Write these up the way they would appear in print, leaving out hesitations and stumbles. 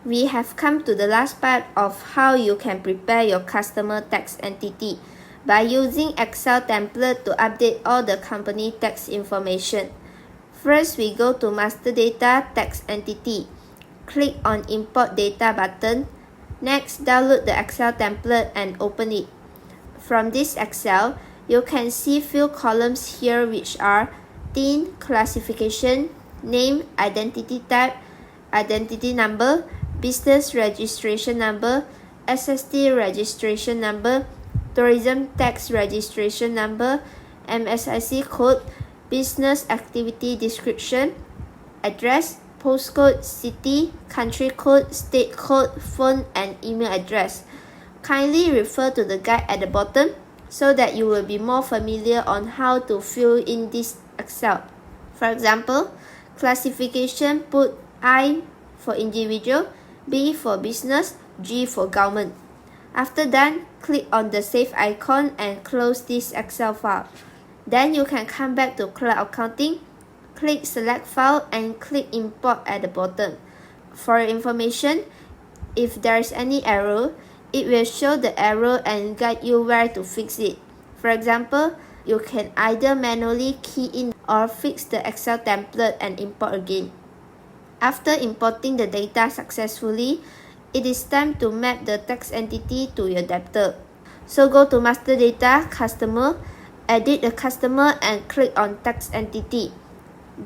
We have come to the last part of how you can prepare your customer tax entity by using Excel template to update all the company tax information. First, we go to Master Data Tax Entity. Click on Import Data button. Next, download the Excel template and open it. From this Excel, you can see few columns here which are TIN, classification, name, identity type, identity number, business registration number, SST registration number, tourism tax registration number, MSIC code, business activity description, address, postcode, city, country code, state code, phone, and email address. Kindly refer to the guide at the bottom so that you will be more familiar on how to fill in this Excel. For example, classification, put I for individual, B for business, G for government. After done, click on the save icon and close this Excel file. Then you can come back to Cloud Accounting, click select file and click import at the bottom. For your information, if there is any error, it will show the error and guide you where to fix it. For example, you can either manually key in or fix the Excel template and import again. After importing the data successfully, it is time to map the tax entity to your debtor. So go to Master Data, Customer, edit the customer and click on Tax Entity.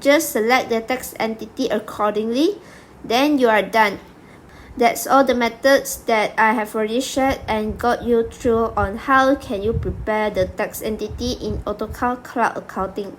Just select the tax entity accordingly, then you are done. That's all the methods that I have already shared and got you through on how can you prepare the tax entity in AutoCAD Cloud Accounting.